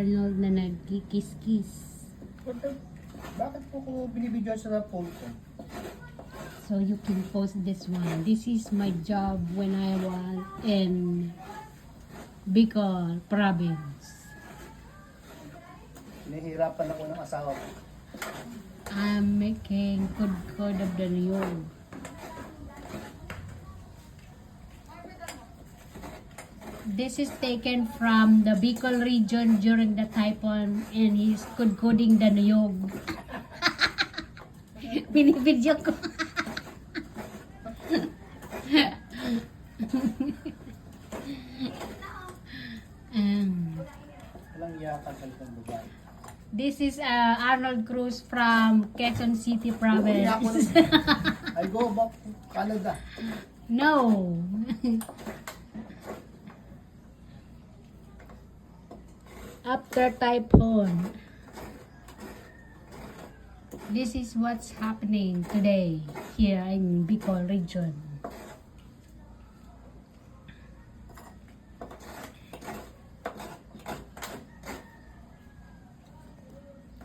Arnold na nagkikis-kiss. Bakit po ko binibidyoan sa phone ko? So you can post this one. This is my job when I was in Bicol province. Nahihirapan ako ng asawa ko. I'm making code of the Niyog. This is taken from the Bicol region during the typhoon and he's coding the Niyog. Binibidyo ko. Walang iyakan sa itong lugar. This is Arnold Cruz from Quezon City province. I go back to Canada. No. After typhoon. This is what's happening today here in Bicol region.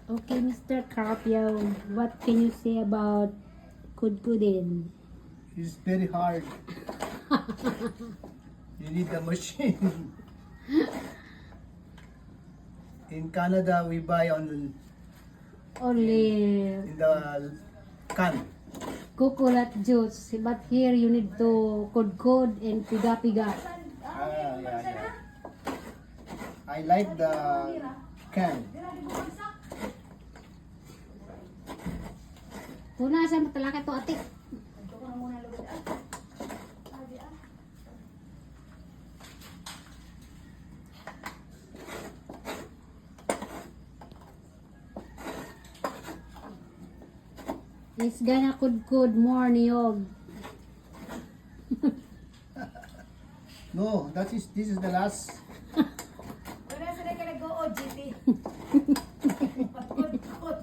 Okay, Mr. Carpio, what can you say about Kudkudin? It's very hard. You need a machine. In Canada, we buy Only in the can. coconut juice, but here you need to kudkud and piga-piga. Yeah. I like the can. Kuna sa matalaka to ate. It's gonna kudkud more niyog. No, this is the last. Wala sila ka nag-go OGT. Pagkod-kod.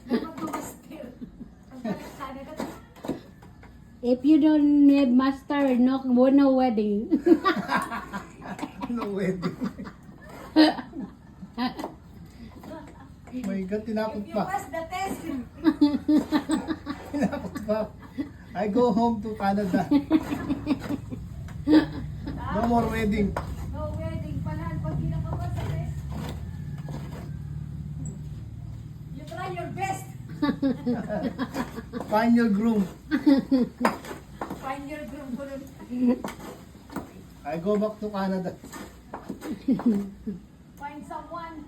Dapat mamastir. Ang kanak-kanak ka. If you don't have master, no wedding. No wedding. My God, tinakot If you pa. pass the test, Tinakot pa. I go home to Canada. No more wedding. no wedding pala pag di nakapasa sa test. You try your best. Find your groom. Find your groom ko nun. I go back to Canada. Find someone.